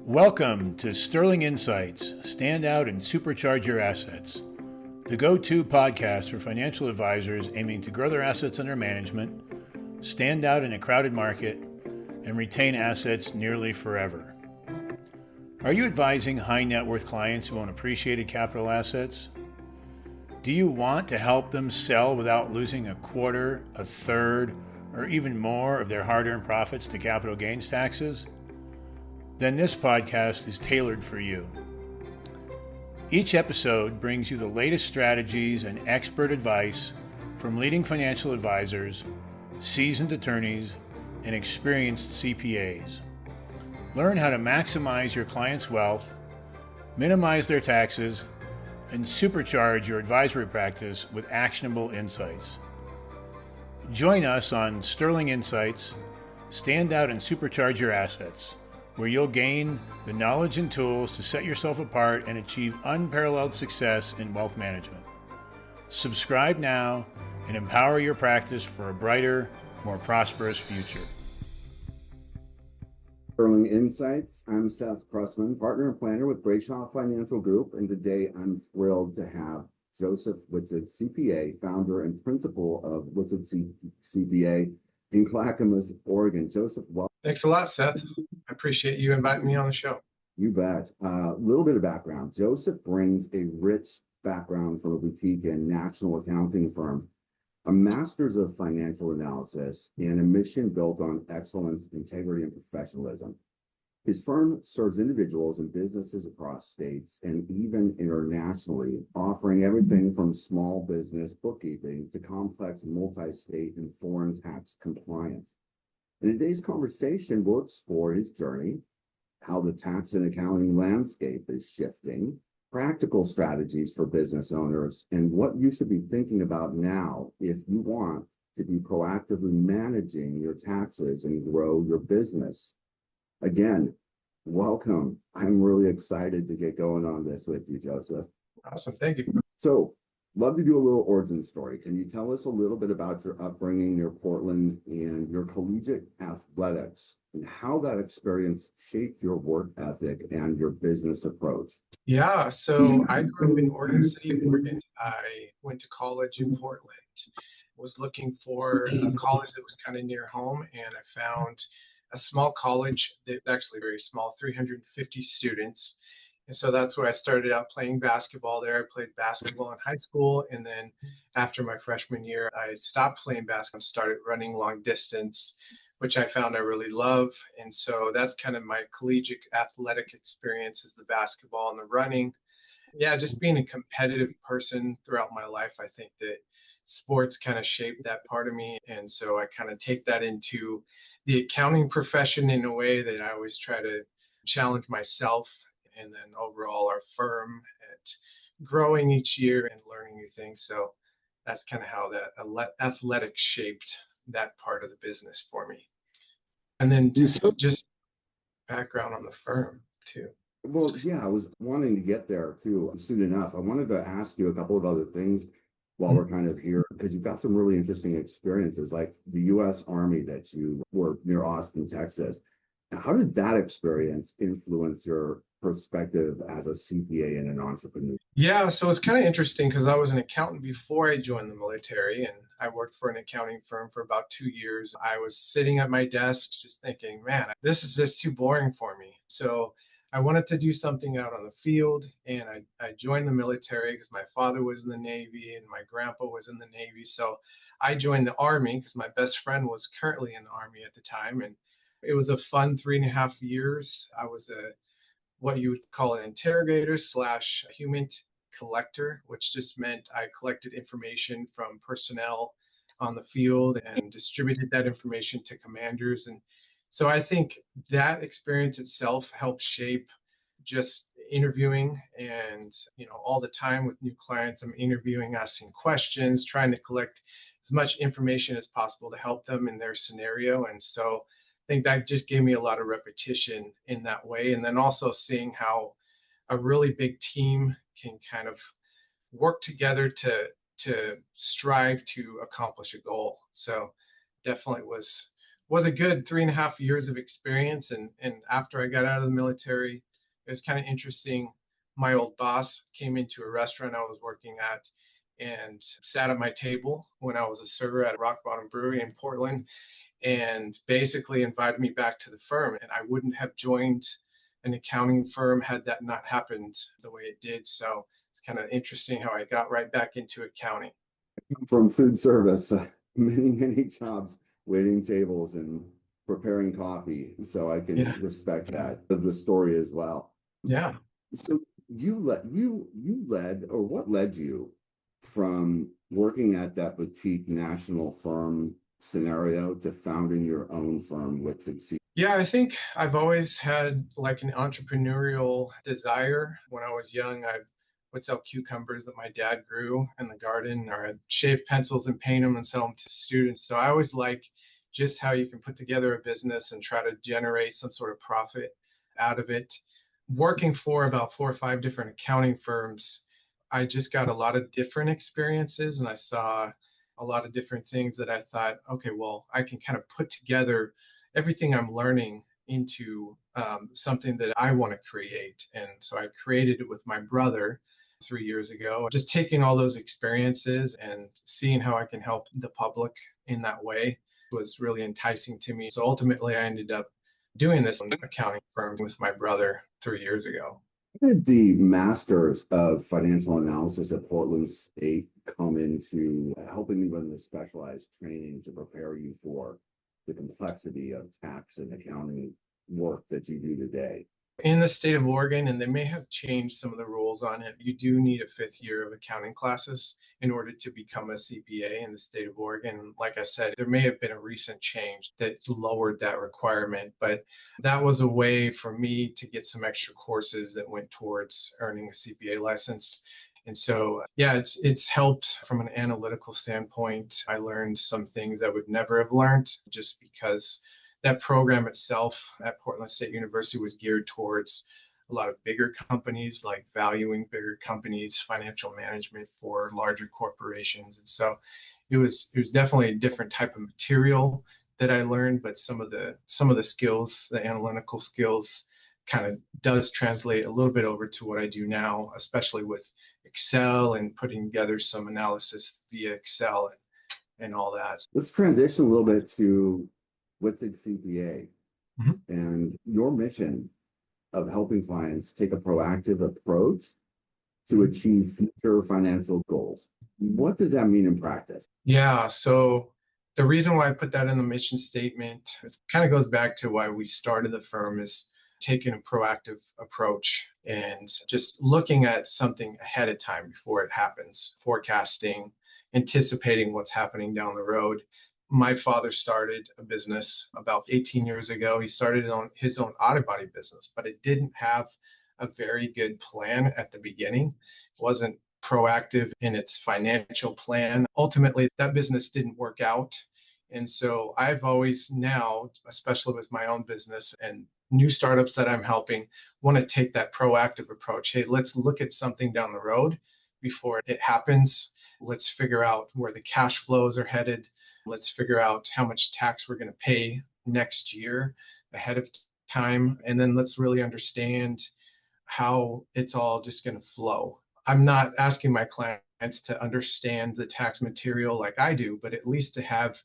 Welcome to Sterling Insights, Stand Out and Supercharge Your Assets, the go-to podcast for financial advisors aiming to grow their assets under management, stand out in a crowded market, and retain assets nearly forever. Are you advising high net worth clients who own appreciated capital assets? Do you want to help them sell without losing a quarter, a third, or even more of their hard-earned profits to capital gains taxes? Then this podcast is tailored for you. Each episode brings you the latest strategies and expert advice from leading financial advisors, seasoned attorneys, and experienced CPAs. Learn how to maximize your clients' wealth, minimize their taxes, and supercharge your advisory practice with actionable insights. Join us on Sterling Insights, Stand Out and Supercharge Your Assets, where you'll gain the knowledge and tools to set yourself apart and achieve unparalleled success in wealth management. Subscribe now and empower your practice for a brighter, more prosperous future. Sterling Insights. I'm Seth Krussman, partner and planner with Brayshaw Financial Group, and today I'm thrilled to have Joseph Witzig, CPA, founder and principal of Witzig CPA in Clackamas, Oregon. Joseph, welcome. Thanks a lot, Seth. I appreciate you inviting me on the show. You bet. A little bit of background. Joseph brings a rich background from a boutique and national accounting firm, a master's of financial analysis, and a mission built on excellence, integrity, and professionalism. His firm serves individuals and businesses across states and even internationally, offering everything from small business bookkeeping to complex multi-state and foreign tax compliance. In today's conversation, we'll explore his journey, how the tax and accounting landscape is shifting, practical strategies for business owners, and what you should be thinking about now if you want to be proactively managing your taxes and grow your business. Again, welcome. I'm really excited to get going on this with you, Joseph. Awesome. Thank you. So, love to do a little origin story. Can you tell us a little bit about your upbringing near Portland and your collegiate athletics and how that experience shaped your work ethic and your business approach? Yeah, so I grew up in Oregon City, Oregon. I went to college in Portland. Was looking for a college that was kind of near home, and I found a small college that's actually very small, 350 students. And so that's where I started out playing basketball there. I played basketball in high school. And then after my freshman year, I stopped playing basketball and started running long distance, which I found I really love. And so that's kind of my collegiate athletic experience is the basketball and the running. Yeah, just being a competitive person throughout my life, I think that sports kind of shaped that part of me. And so I kind of take that into the accounting profession in a way that I always try to challenge myself and then overall our firm at growing each year and learning new things. So that's kind of how that athletics shaped that part of the business for me. And then just background on the firm too. Well, yeah, I was wanting to get there too. Soon enough, I wanted to ask you a couple of other things while we're kind of here, because you've got some really interesting experiences, like the U.S. Army that you were near Austin, Texas. How did that experience influence your perspective as a CPA and an entrepreneur? Yeah, so it's kind of interesting because I was an accountant before I joined the military, and I worked for an accounting firm for about 2 years. I was sitting at my desk just thinking, man, this is just too boring for me. So I wanted to do something out on the field, and I joined the military because my father was in the Navy and my grandpa was in the Navy. So I joined the Army because my best friend was currently in the Army at the time. And it was a fun 3.5 years. I was what you would call an interrogator / human collector, which just meant I collected information from personnel on the field and distributed that information to commanders. And so I think that experience itself helped shape just interviewing. And all the time with new clients, I'm interviewing, asking questions, trying to collect as much information as possible to help them in their scenario. And so I think that just gave me a lot of repetition in that way. And then also seeing how a really big team can kind of work together to strive to accomplish a goal. So definitely was was a good 3.5 years of experience. And after I got out of the military, it was kind of interesting. My old boss came into a restaurant I was working at and sat at my table when I was a server at Rock Bottom Brewery in Portland, and basically invited me back to the firm. And I wouldn't have joined an accounting firm had that not happened the way it did. So it's kind of interesting how I got right back into accounting. From food service, many jobs, waiting tables and preparing coffee. So I can Yeah. respect that of the story as well. Yeah. So you led, or what led you from working at that boutique national firm scenario to founding your own firm, Witzig? Yeah, I think I've always had like an entrepreneurial desire. When I was young, I would sell cucumbers that my dad grew in the garden, or I'd shave pencils and paint them and sell them to students. So I always like just how you can put together a business and try to generate some sort of profit out of it. Working for about 4 or 5 different accounting firms, I just got a lot of different experiences, and I saw a lot of different things that I thought, okay, well, I can kind of put together everything I'm learning into something that I want to create. And so I created it with my brother 3 years ago, just taking all those experiences and seeing how I can help the public in that way was really enticing to me. So ultimately, I ended up doing this accounting firm with my brother 3 years ago. How did the Masters of Financial Analysis at Portland State come into helping you run the specialized training to prepare you for the complexity of tax and accounting work that you do today? In the state of Oregon, and they may have changed some of the rules on it, you do need a 5th year of accounting classes in order to become a CPA in the state of Oregon. Like I said, there may have been a recent change that lowered that requirement, but that was a way for me to get some extra courses that went towards earning a CPA license. And so, yeah, it's helped from an analytical standpoint. I learned some things I would never have learned just because that program itself at Portland State University was geared towards a lot of bigger companies, like valuing bigger companies, financial management for larger corporations. And so it was definitely a different type of material that I learned, but some of the skills, the analytical skills, kind of does translate a little bit over to what I do now, especially with Excel and putting together some analysis via Excel and all that. Let's transition a little bit to Witzig CPA Mhm. and your mission of helping clients take a proactive approach to achieve future financial goals. What does that mean in practice? Yeah, so the reason why I put that in the mission statement, it kind of goes back to why we started the firm, is taking a proactive approach and just looking at something ahead of time before it happens, forecasting, anticipating what's happening down the road. My father started a business about 18 years ago. He started on his own auto body business, but it didn't have a very good plan at the beginning. It wasn't proactive in its financial plan. Ultimately, that business didn't work out. And so I've always now, especially with my own business and new startups that I'm helping, want to take that proactive approach. Hey, let's look at something down the road before it happens. Let's figure out where the cash flows are headed. Let's figure out how much tax we're going to pay next year ahead of time. And then let's really understand how it's all just going to flow. I'm not asking my clients to understand the tax material like I do, but at least to have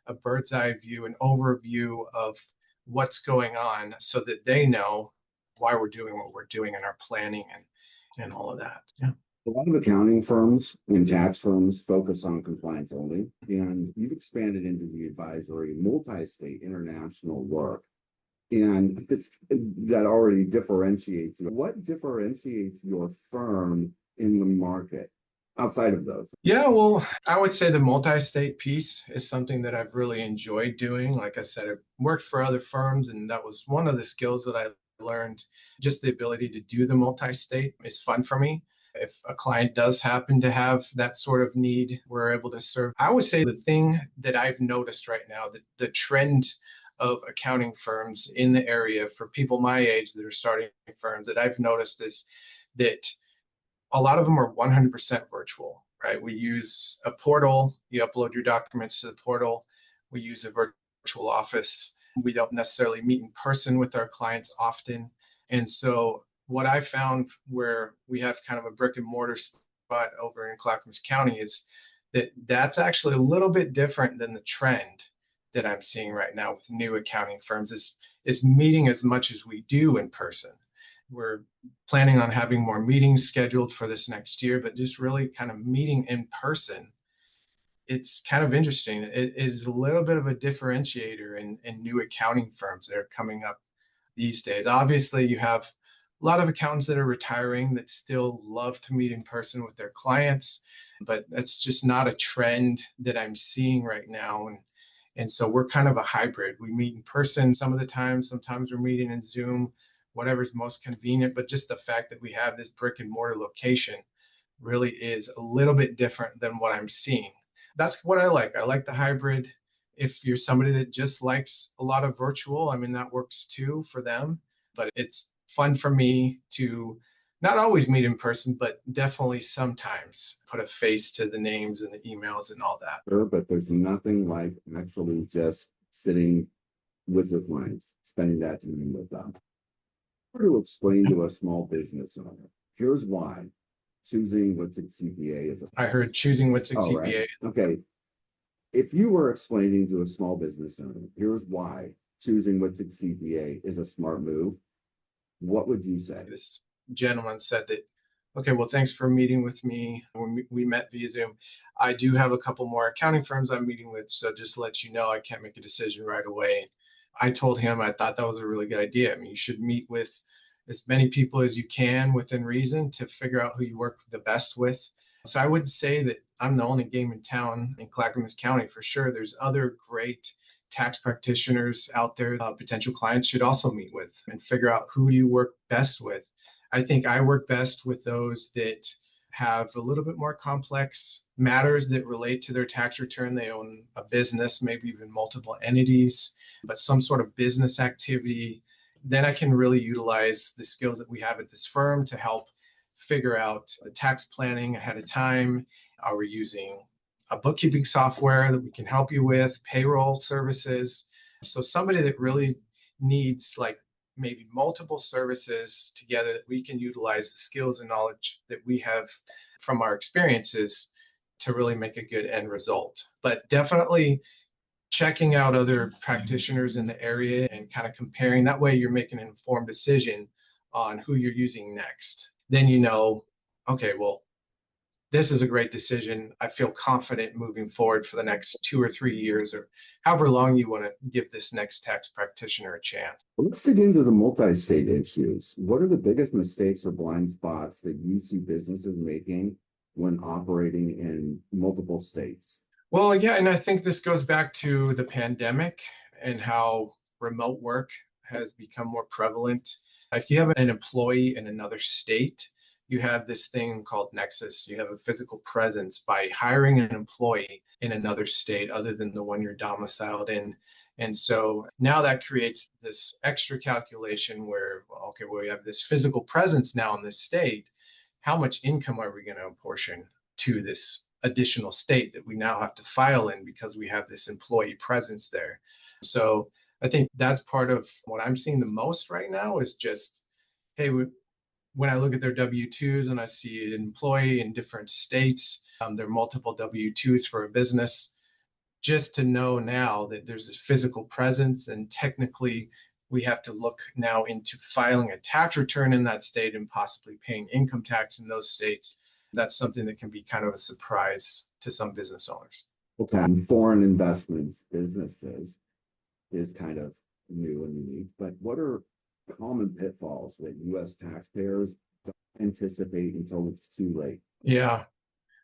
a bird's eye view, an overview of what's going on so that they know why we're doing what we're doing in our planning and all of that. Yeah. A lot of accounting firms and tax firms focus on compliance only, and you've expanded into the advisory, multi-state international work. And that already differentiates you. What differentiates your firm in the market outside of those? Yeah, well, I would say the multi-state piece is something that I've really enjoyed doing. Like I said, I've worked for other firms, and that was one of the skills that I learned. Just the ability to do the multi-state is fun for me. If a client does happen to have that sort of need, we're able to serve. I would say the thing that I've noticed right now, that the trend of accounting firms in the area for people my age that are starting firms, that I've noticed is that a lot of them are 100% virtual, right? We use a portal. You upload your documents to the portal. We use a virtual office. We don't necessarily meet in person with our clients often. And so what I found where we have kind of a brick and mortar spot over in Clackamas County is that that's actually a little bit different than the trend that I'm seeing right now with new accounting firms is meeting as much as we do in person. We're planning on having more meetings scheduled for this next year, but just really kind of meeting in person. It's kind of interesting. It is a little bit of a differentiator in new accounting firms that are coming up these days. Obviously, you have a lot of accountants that are retiring that still love to meet in person with their clients, but that's just not a trend that I'm seeing right now. And so we're kind of a hybrid. We meet in person some of the time, sometimes we're meeting in Zoom, whatever's most convenient, but just the fact that we have this brick and mortar location really is a little bit different than what I'm seeing. That's what I like. I like the hybrid. If you're somebody that just likes a lot of virtual, I mean, that works too for them. But it's fun for me to not always meet in person, but definitely sometimes put a face to the names and the emails and all that. Sure, but there's nothing like actually just sitting with your clients, spending that time with them. How to explain to a small business owner, here's why choosing Witzig CPA is I heard choosing Witzig Oh, CPA. right. Okay. If you were explaining to a small business owner, here's why choosing Witzig CPA is a smart move, what would you say? This gentleman said that, okay, well, thanks for meeting with me when we met via Zoom. I do have a couple more accounting firms I'm meeting with, so just to let you know, I can't make a decision right away. I told him I thought that was a really good idea. I mean, you should meet with as many people as you can within reason to figure out who you work the best with. So I wouldn't say that I'm the only game in town in Clackamas County for sure. There's other great tax practitioners out there potential clients should also meet with and figure out who do you work best with. I think I work best with those that have a little bit more complex matters that relate to their tax return. They own a business, maybe even multiple entities, but some sort of business activity. Then I can really utilize the skills that we have at this firm to help figure out the tax planning ahead of time. Are we using a bookkeeping software that we can help you with, payroll services? So somebody that really needs like maybe multiple services together that we can utilize the skills and knowledge that we have from our experiences to really make a good end result. But definitely checking out other practitioners in the area and kind of comparing. That way you're making an informed decision on who you're using next. Then you know, okay, well, this is a great decision. I feel confident moving forward for the next 2 or 3 years or however long you want to give this next tax practitioner a chance. Well, let's dig into the multi-state issues. What are the biggest mistakes or blind spots that you see businesses making when operating in multiple states? Well, yeah, and I think this goes back to the pandemic and how remote work has become more prevalent. If you have an employee in another state, you have this thing called Nexus. You have a physical presence by hiring an employee in another state other than the one you're domiciled in. And so now that creates this extra calculation where, well, okay, well, we have this physical presence now in this state. How much income are we going to apportion to this additional state that we now have to file in because we have this employee presence there? So I think that's part of what I'm seeing the most right now is just, hey, when I look at their W-2s and I see an employee in different states, there are multiple W-2s for a business, just to know now that there's this physical presence and technically we have to look now into filing a tax return in that state and possibly paying income tax in those states. That's something that can be kind of a surprise to some business owners. Okay, foreign investments businesses is kind of new and unique, but what are common pitfalls that U.S. taxpayers don't anticipate until it's too late? Yeah,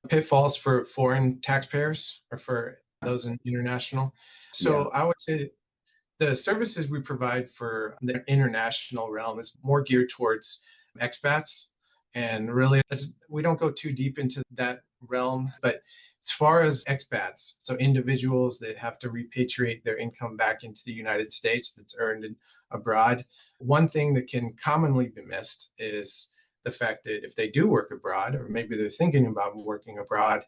pitfalls for foreign taxpayers or for those in international. So I would say the services we provide for the international realm is more geared towards expats. And really, we don't go too deep into that realm. But as far as expats, so individuals that have to repatriate their income back into the United States that's earned abroad, one thing that can commonly be missed is the fact that if they do work abroad, or maybe they're thinking about working abroad,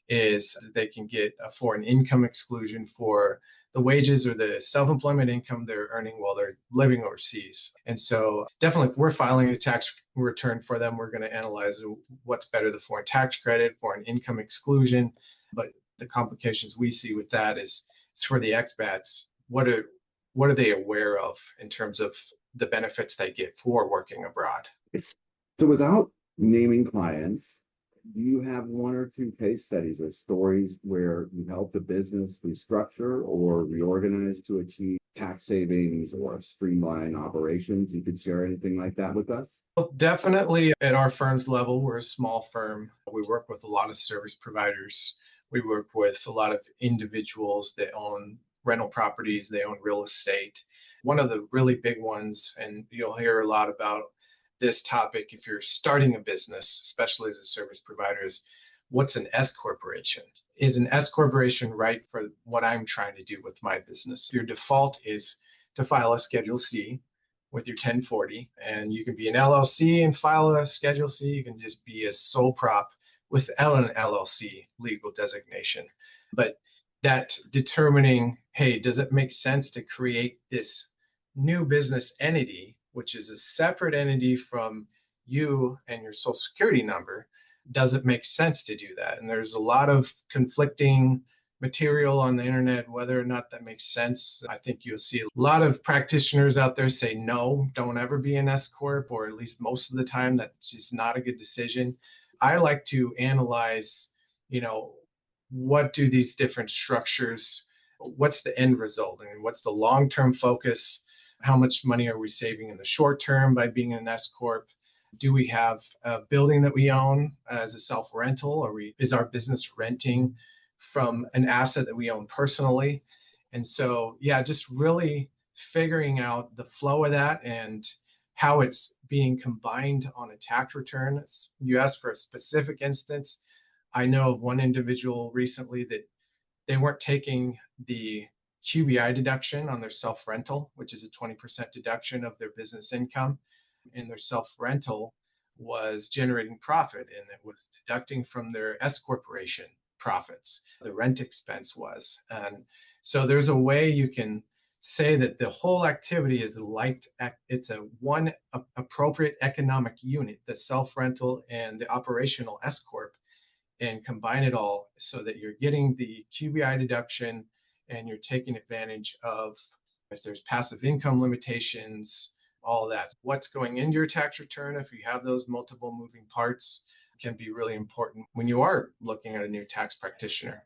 is they can get a foreign income exclusion for the wages or the self-employment income they're earning while they're living overseas. And so definitely if we're filing a tax return for them, we're going to analyze what's better, the foreign tax credit, foreign income exclusion. But the complications we see with that is for the expats, what are they aware of in terms of the benefits they get for working abroad? So without naming clients, do you have one or two case studies or stories where you helped a business restructure or reorganize to achieve tax savings or streamline operations? You could share anything like that with us? Well, definitely at our firm's level, we're a small firm. We work with a lot of service providers. We work with a lot of individuals that own rental properties, they own real estate. One of the really big ones, and you'll hear a lot about this topic if you're starting a business, especially as a service provider, is what's an S corporation? Is an S corporation right for what I'm trying to do with my business? Your default is to file a Schedule C with your 1040, and you can be an LLC and file a Schedule C. You can just be a sole prop without an LLC legal designation. But that determining, hey, does it make sense to create this new business entity, which is a separate entity from you and your social security number? Does it make sense to do that? And there's a lot of conflicting material on the internet, whether or not that makes sense. I think you'll see a lot of practitioners out there say, no, don't ever be an S Corp, or at least most of the time, that's just not a good decision. I like to analyze, what do these different structures, what's the end result? I mean, what's the long-term focus? How much money are we saving in the short term by being an S Corp? Do we have a building that we own as a self-rental, or is our business renting from an asset that we own personally? And so, yeah, just really figuring out the flow of that and how it's being combined on a tax return. You asked for a specific instance. I know of one individual recently that they weren't taking the QBI deduction on their self-rental, which is a 20% deduction of their business income. And their self-rental was generating profit, and it was deducting from their S corporation profits. The rent expense was. And so there's a way you can say that the whole activity is it's a one appropriate economic unit, the self-rental and the operational S corp, and combine it all so that you're getting the QBI deduction and you're taking advantage of, if there's passive income limitations, all that. What's going into your tax return, if you have those multiple moving parts, can be really important when you are looking at a new tax practitioner,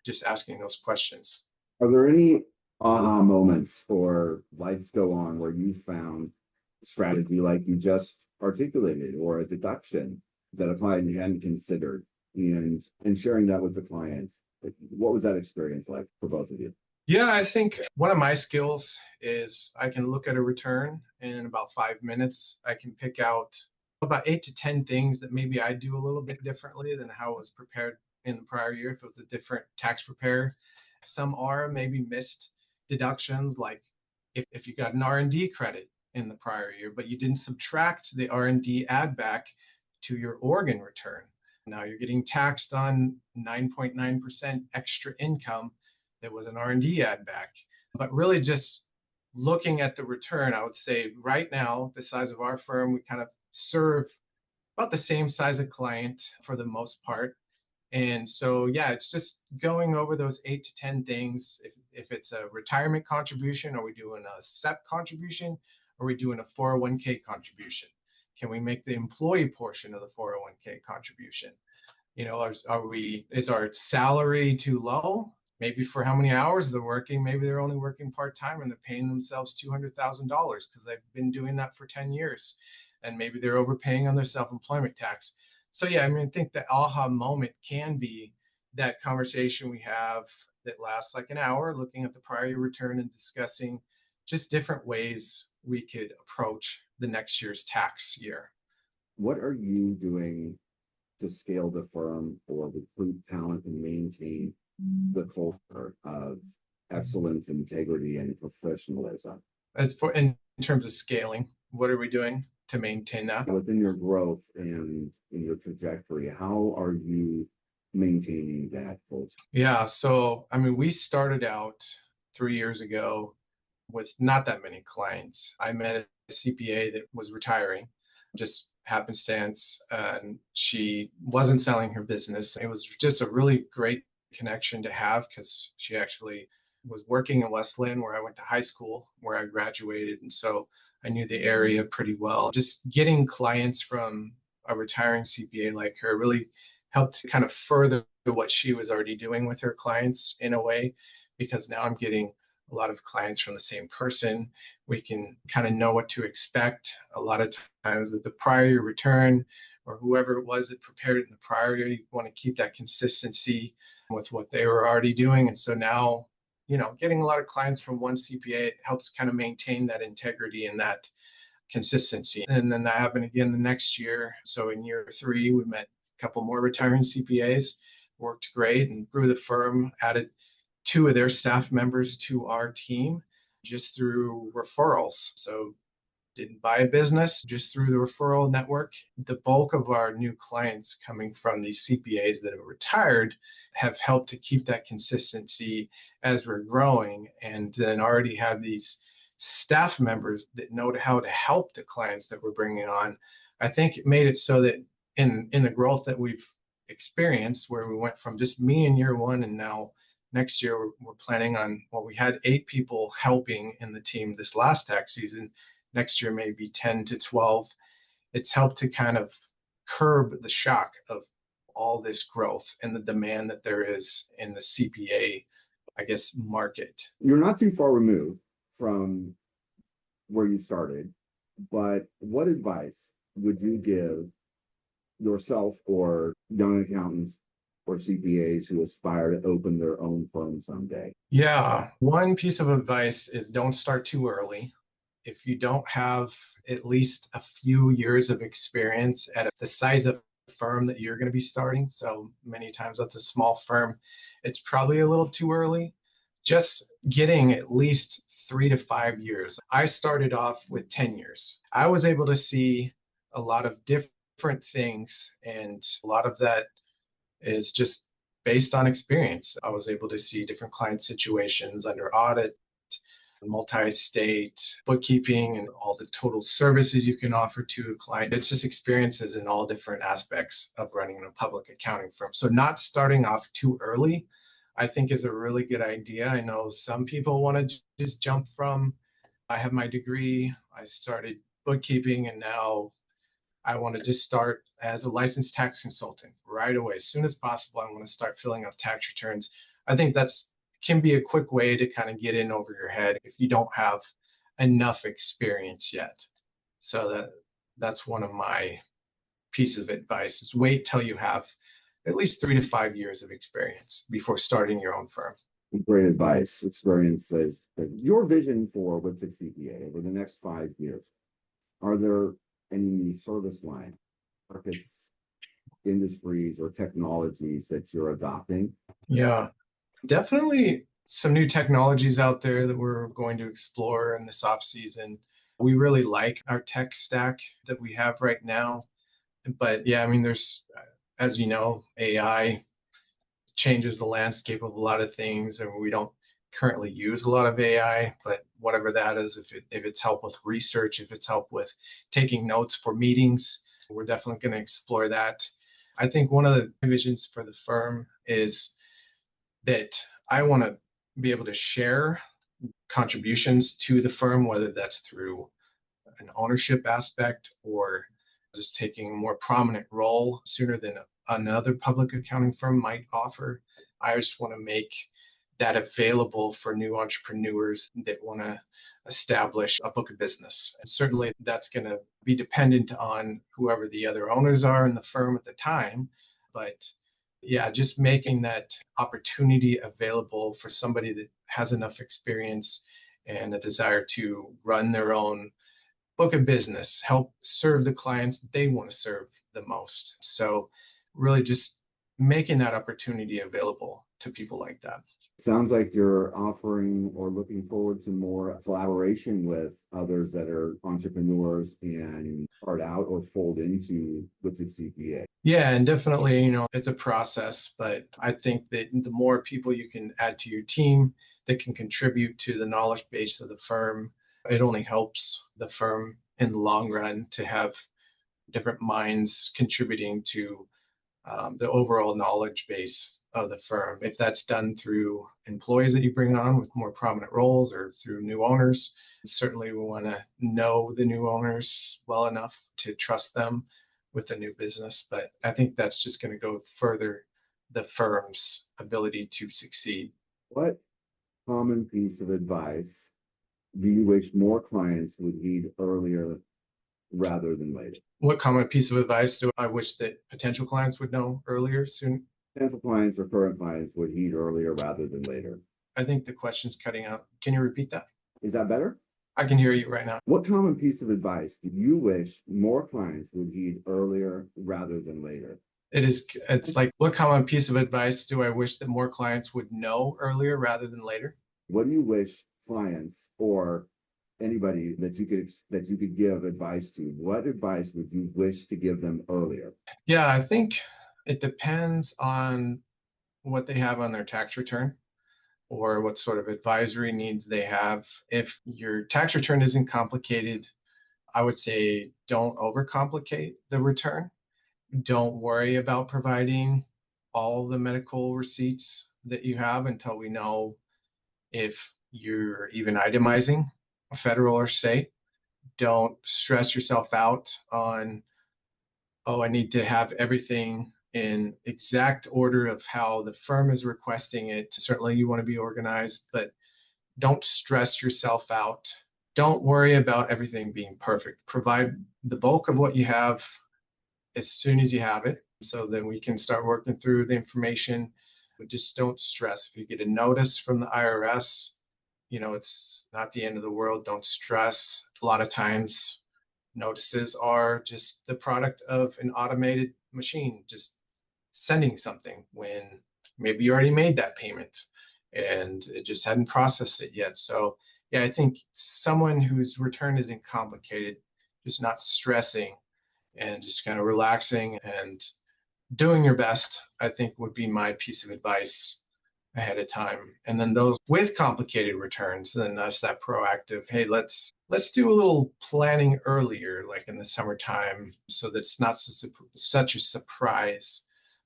just asking those questions. Are there any aha moments or lights go on where you found a strategy like you just articulated, or a deduction that a client you hadn't considered, and sharing that with the clients? What was that experience like for both of you? Yeah, I think one of my skills is I can look at a return and in about 5 minutes, I can pick out about 8 to 10 things that maybe I do a little bit differently than how it was prepared in the prior year if it was a different tax preparer. Some are maybe missed deductions, like if you got an R&D credit in the prior year, but you didn't subtract the R&D add back to your Oregon return. Now you're getting taxed on 9.9% extra income that was an R&D add back. But really just looking at the return, I would say right now, the size of our firm, we kind of serve about the same size of client for the most part. And so, yeah, it's just going over those 8 to 10 things. If it's a retirement contribution, are we doing a SEP contribution? Or are we doing a 401k contribution? Can we make the employee portion of the 401k contribution? Is our salary too low? Maybe for how many hours they're working, maybe they're only working part-time and they're paying themselves $200,000 because they've been doing that for 10 years. And maybe they're overpaying on their self-employment tax. So yeah, I think the aha moment can be that conversation we have that lasts like an hour, looking at the prior year return and discussing just different ways we could approach the next year's tax year. What are you doing to scale the firm or recruit talent and maintain the culture of excellence, integrity, and professionalism? As for in terms of scaling, what are we doing? to maintain that. Within your growth and in your trajectory, how are you maintaining that culture? Yeah, so I mean, we started out 3 years ago with not that many clients. I met a CPA that was retiring, just happenstance, and she wasn't selling her business. It was just a really great connection to have because she actually was working in Westland, where I went to high school, where I graduated. And so I knew the area pretty well. Just getting clients from a retiring CPA like her really helped to kind of further what she was already doing with her clients in a way, because now I'm getting a lot of clients from the same person. We can kind of know what to expect. A lot of times with the prior year return or whoever it was that prepared it in the prior year, you want to keep that consistency with what they were already doing. And so now, getting a lot of clients from one CPA, it helps kind of maintain that integrity and that consistency. And then that happened again the next year. So in year 3, we met a couple more retiring CPAs, worked great and grew the firm, added 2 of their staff members to our team just through referrals. So didn't buy a business, just through the referral network. The bulk of our new clients coming from these CPAs that have retired have helped to keep that consistency as we're growing, and then already have these staff members that know how to help the clients that we're bringing on. I think it made it so that in the growth that we've experienced, where we went from just me in year 1, and now next year we're planning on, well, we had 8 people helping in the team this last tax season. Next year, maybe 10 to 12. It's helped to kind of curb the shock of all this growth and the demand that there is in the CPA, I guess, market. You're not too far removed from where you started, but what advice would you give yourself or young accountants or CPAs who aspire to open their own firm someday? Yeah, one piece of advice is don't start too early. If you don't have at least a few years of experience at the size of firm that you're going to be starting, so many times that's a small firm, it's probably a little too early. Just getting at least 3 to 5 years. I started off with 10 years. I was able to see a lot of different things, and a lot of that is just based on experience. I was able to see different client situations under audit, multi-state bookkeeping, and all the total services you can offer to a client. It's just experiences in all different aspects of running a public accounting firm. So not starting off too early, I think, is a really good idea. I know some people want to just jump from, I have my degree, I started bookkeeping, and now I want to just start as a licensed tax consultant right away. As soon as possible, I want to start filling out tax returns. I think that's can be a quick way to kind of get in over your head if you don't have enough experience yet. So that's one of my pieces of advice is wait till you have at least 3 to 5 years of experience before starting your own firm. Great advice. Experience says your vision for Witzig CPA over the next 5 years. Are there any service line markets, industries, or technologies that you're adopting? Yeah. Definitely some new technologies out there that we're going to explore in this off season. We really like our tech stack that we have right now. But yeah, I mean, there's, as you know, AI changes the landscape of a lot of things, and we don't currently use a lot of AI, but whatever that is, if it's help with research, if it's help with taking notes for meetings, we're definitely going to explore that. I think one of the visions for the firm is that I want to be able to share contributions to the firm, whether that's through an ownership aspect or just taking a more prominent role sooner than another public accounting firm might offer. I just want to make that available for new entrepreneurs that want to establish a book of business. And certainly that's going to be dependent on whoever the other owners are in the firm at the time. But yeah, just making that opportunity available for somebody that has enough experience and a desire to run their own book of business, help serve the clients they want to serve the most. So really just making that opportunity available to people like that. Sounds like you're offering or looking forward to more collaboration with others that are entrepreneurs and part out or fold into Witzig CPA. Yeah, and definitely, it's a process, but I think that the more people you can add to your team that can contribute to the knowledge base of the firm, it only helps the firm in the long run to have different minds contributing to the overall knowledge base of the firm. If that's done through employees that you bring on with more prominent roles or through new owners, certainly we want to know the new owners well enough to trust them with the new business. But I think that's just going to go further the firm's ability to succeed. What common piece of advice do you wish more clients would heed earlier rather than later? What common piece of advice do I wish that potential clients would know earlier, soon? Potential clients or current clients would heed earlier rather than later. I think the question's cutting out. Can you repeat that? Is that better? I can hear you right now. What common piece of advice do you wish more clients would heed earlier rather than later? It's like, what common piece of advice do I wish that more clients would know earlier rather than later? What do you wish clients or anybody that you could give advice to? What advice would you wish to give them earlier? Yeah, I think it depends on what they have on their tax return or what sort of advisory needs they have. If your tax return isn't complicated, I would say don't overcomplicate the return. Don't worry about providing all the medical receipts that you have until we know if you're even itemizing federal or state. Don't stress yourself out on, oh, I need to have everything in exact order of how the firm is requesting it. Certainly you want to be organized, but don't stress yourself out. Don't worry about everything being perfect. Provide the bulk of what you have as soon as you have it, so then we can start working through the information. But just don't stress. If you get a notice from the IRS, it's not the end of the world. Don't stress. A lot of times notices are just the product of an automated machine just sending something when maybe you already made that payment and it just hadn't processed it yet. So yeah, I think someone whose return isn't complicated, just not stressing and just kind of relaxing and doing your best, I think would be my piece of advice ahead of time. And then those with complicated returns, then that's that proactive, hey, let's do a little planning earlier, like in the summertime, so that it's not such a surprise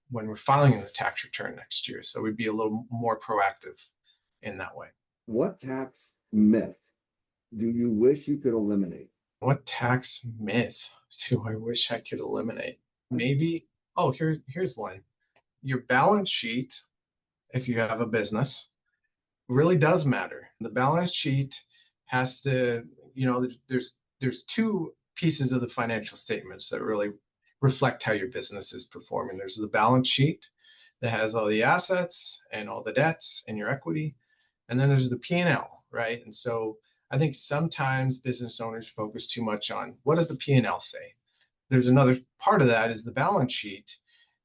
when we're filing in the tax return next year. So we'd be a little more proactive in that way. What tax myth do you wish you could eliminate? What tax myth do I wish I could eliminate? Maybe, here's one. Your balance sheet, if you have a business, really does matter. The balance sheet has to, there's two pieces of the financial statements that really reflect how your business is performing. There's the balance sheet that has all the assets and all the debts and your equity. And then there's the P&L, right? And so I think sometimes business owners focus too much on what does the P&L say? There's another part of that is the balance sheet.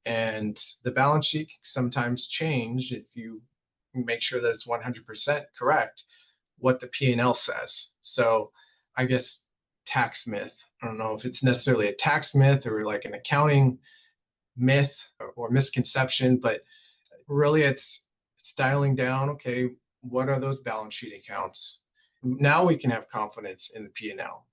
And the balance sheet can sometimes change if you make sure that it's 100% correct what the P&L says. So I guess tax myth, I don't know if it's necessarily a tax myth or like an accounting myth or misconception, but really it's dialing down, okay, what are those balance sheet accounts? Now we can have confidence in the P&L.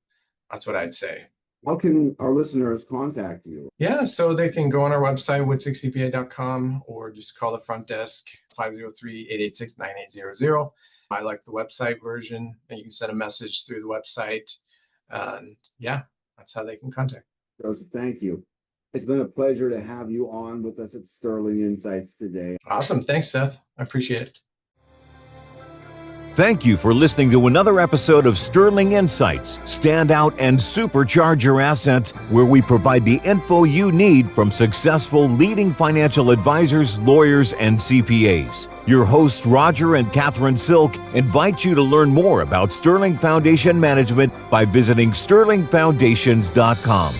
That's what I'd say. How can our listeners contact you? Yeah, so they can go on our website, witzigcpa.com, or just call the front desk, 503-886-9800. I like the website version, and you can send a message through the website. And yeah, that's how they can contact. Joseph, thank you. It's been a pleasure to have you on with us at Sterling Insights today. Awesome. Thanks, Seth. I appreciate it. Thank you for listening to another episode of Sterling Insights. Stand out and supercharge your assets, where we provide the info you need from successful leading financial advisors, lawyers, and CPAs. Your hosts, Roger and Catherine Silk, invite you to learn more about Sterling Foundation Management by visiting sterlingfoundations.com.